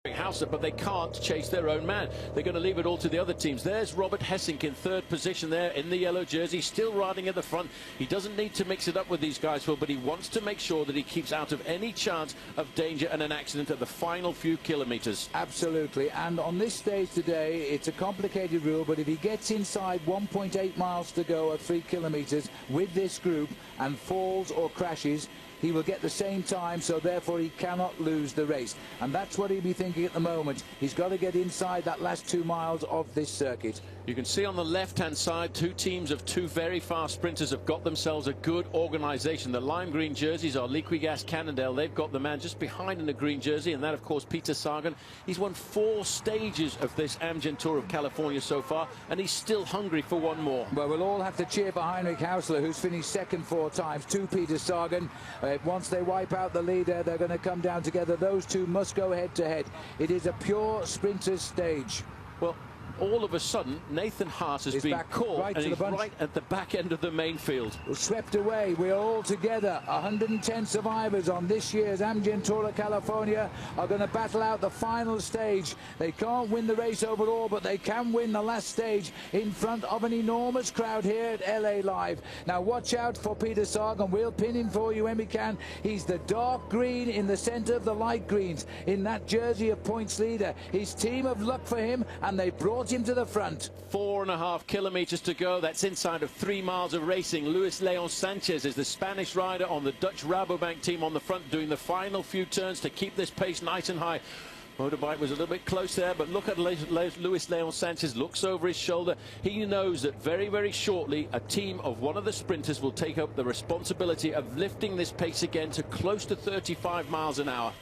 Hauser, but they can't chase their own man. They're going to leave it all to the other teams. There's Robert Hessink in third position there in the yellow jersey, still riding at the front. He doesn't need to mix it up with these guys, Phil, but he wants to make sure that he keeps out of any chance of danger and an accident at the final few kilometres. Absolutely, and on this stage today, it's a complicated rule, but if he gets inside 1.8 miles to go at 3 kilometres with this group and falls or crashes, he will get the same time, so therefore he cannot lose the race. And that's what he'll be thinking at the moment. He's got to get inside that last 2 miles of this circuit. You can see on the left-hand side, two teams of two very fast sprinters have got themselves a good organisation. The lime green jerseys are Liquigas Cannondale. They've got the man just behind in the green jersey, and that, of course, Peter Sagan. He's won 4 stages of this Amgen Tour of California so far, and he's still hungry for one more. Well, we'll all have to cheer for Heinrich Hausler, who's finished second 4 times to Peter Sagan. Once they wipe out the leader, they're going to come down together. Those two must go head-to-head. It is a pure sprinters stage. Well, all of a sudden, Nathan Haas has been caught, and he's right at the back end of the main field. We're swept away. We are all together. 110 survivors on this year's Amgen Tour of California are going to battle out the final stage. They can't win the race overall, but they can win the last stage in front of an enormous crowd here at LA Live. Now watch out for Peter Sagan. We'll pin him for you when we can. He's the dark green in the centre of the light greens in that jersey of points leader. His team of luck for him, and they brought him to the front. 4.5 kilometres to go. That's inside of 3 miles of racing. Luis Leon Sanchez is the Spanish rider on the Dutch Rabobank team on the front, doing the final few turns to keep this pace nice and high. Motorbike was a little bit close there, but look at Luis Leon Sanchez. Looks over his shoulder. He knows that very, very shortly a team of one of the sprinters will take up the responsibility of lifting this pace again to close to 35 miles an hour.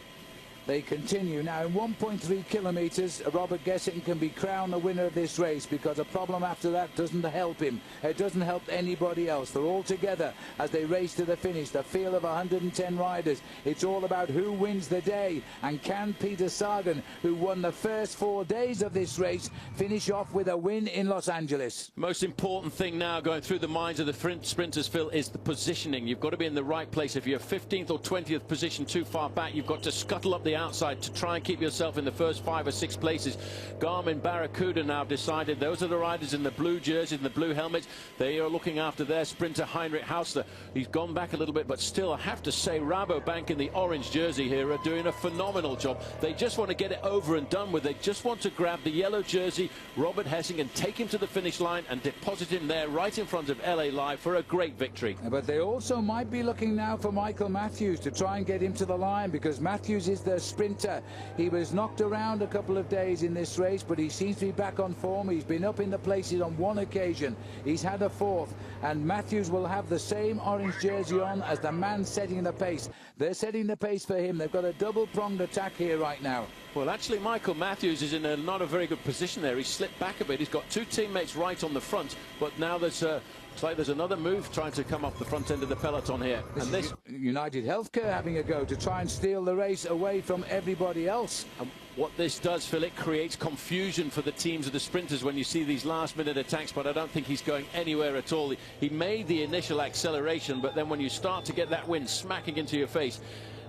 They continue. Now, in 1.3 kilometres, Robert Gesink can be crowned the winner of this race, because a problem after that doesn't help him. It doesn't help anybody else. They're all together as they race to the finish. The field of 110 riders. It's all about who wins the day. And can Peter Sagan, who won the first 4 days of this race, finish off with a win in Los Angeles? Most important thing now going through the minds of the sprinters, Phil, is the positioning. You've got to be in the right place. If you're 15th or 20th position too far back, you've got to scuttle up the outside to try and keep yourself in the first 5 or 6 places. Garmin Barracuda now decided those are the riders in the blue jerseys and the blue helmets. They are looking after their sprinter Heinrich Hausler. He's gone back a little bit, but still, I have to say, Rabobank in the orange jersey here are doing a phenomenal job. They just want to get it over and done with. They just want to grab the yellow jersey, Robert Hessink, and take him to the finish line and deposit him there right in front of LA Live for a great victory. But they also might be looking now for Michael Matthews to try and get him to the line, because Matthews is their sprinter. He was knocked around a couple of days in this race, but he seems to be back on form. He's been up in the places on 1 occasion. He's had a 4th, and Matthews will have the same orange jersey on as the man setting the pace. They're setting the pace for him. They've got a double-pronged attack here right now. Well, actually, Michael Matthews is in not a very good position there. He's slipped back a bit. He's got 2 teammates right on the front, but now there's looks like there's another move trying to come off the front end of the peloton here. This United Healthcare having a go to try and steal the race away from everybody else. And what this does, Phil, it creates confusion for the teams of the sprinters when you see these last-minute attacks, but I don't think he's going anywhere at all. He made the initial acceleration, but then when you start to get that wind smacking into your face,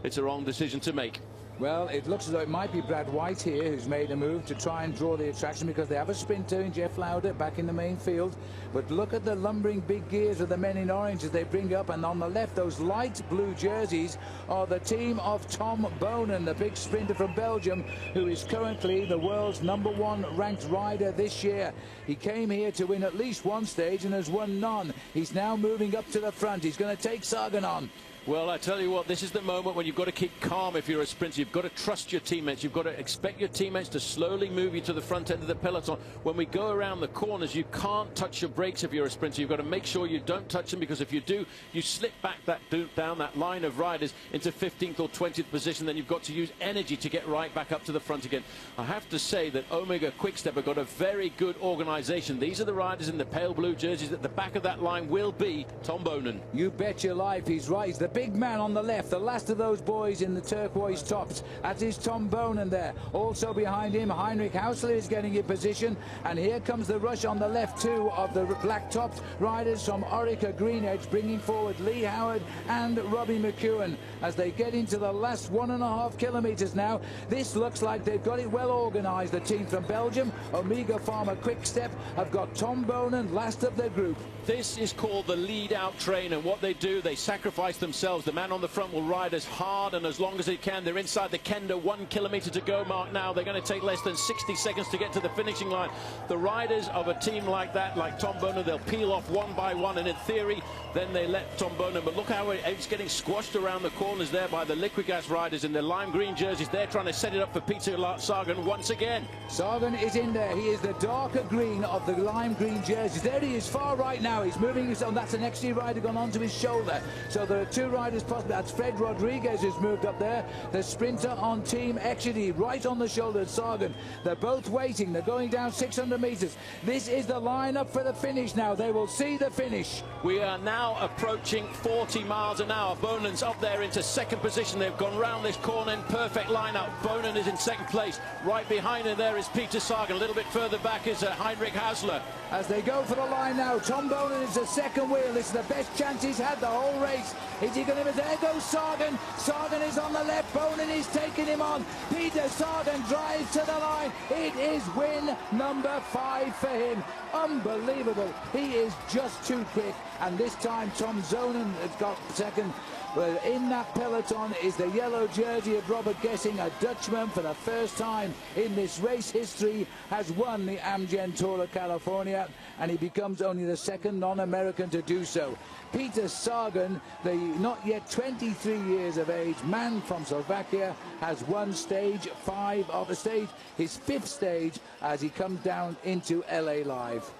it's a wrong decision to make. Well, it looks as though it might be Brad White here who's made a move to try and draw the attraction, because they have a sprinter in Jeff Lauder back in the main field. But look at the lumbering big gears of the men in orange as they bring up, and on the left, those light blue jerseys are the team of Tom Bonen, the big sprinter from Belgium, who is currently the world's #1 ranked rider this year. He came here to win at least 1 stage and has won none. He's now moving up to the front. He's going to take Sagan on. Well, I tell you what, this is the moment when you've got to keep calm if you're a sprinter. You've got to trust your teammates. You've got to expect your teammates to slowly move you to the front end of the peloton. When we go around the corners, you can't touch your brakes if you're a sprinter. You've got to make sure you don't touch them, because if you do, you slip back down that line of riders into 15th or 20th position. Then you've got to use energy to get right back up to the front again. I have to say that Omega Quickstep have got a very good organisation. These are the riders in the pale blue jerseys. At the back of that line will be Tom Bonen. You bet your life he's right. He's the big man on the left, the last of those boys in the turquoise tops. That is Tom Bonen there. Also behind him, Heinrich Hausler is getting in position. And here comes the rush on the left too of the black-topped riders from Orica Greenedge, bringing forward Lee Howard and Robbie McEwen as they get into the last 1.5 kilometres now. This looks like they've got it well organised. The team from Belgium, Omega Pharma Quick-Step, have got Tom Bonen last of their group. This is called the lead-out train, and what they do, they sacrifice themselves. The man on the front will ride as hard and as long as he can. They're inside the Kenda 1 kilometre to go mark now. They're going to take less than 60 seconds to get to the finishing line. The riders of a team like that, like Tom Bonen, they'll peel off one by one, and in theory, then they let Tom Bonen. But look how it's getting squashed around the corners there by the Liquigas riders in their lime green jerseys. They're trying to set it up for Peter Sagan once again. Sagan is in there. He is the darker green of the lime green jerseys. There he is, far right now. He's moving himself. That's an XG rider gone onto his shoulder. So there are two riders possibly. That's Fred Rodriguez who's moved up there. The sprinter on Team Exedy, right on the shoulder of Sagan. They're both waiting. They're going down 600 metres. This is the line-up for the finish now. They will see the finish. We are now approaching 40 miles an hour. Bonen's up there into second position. They've gone round this corner in perfect line-up. Bonen is in second place. Right behind him there is Peter Sagan. A little bit further back is Heinrich Hausler. As they go for the line now, Tom Bonen is the second wheel. This is the best chance he's had the whole race. Is he going to... There goes Sagan. Sagan is on the left. Bonen is taking him on. Peter Sagan drives to the line. It is win number 5 for him. Unbelievable. He is just too quick. And this time Tom Zonen has got second. Well, in that peloton is the yellow jersey of Robert Gessing, a Dutchman for the first time in this race history, has won the Amgen Tour of California, and he becomes only the second non-American to do so. Peter Sagan, the not yet 23 years of age man from Slovakia, has won stage 5 of the stage, his 5th stage, as he comes down into LA Live.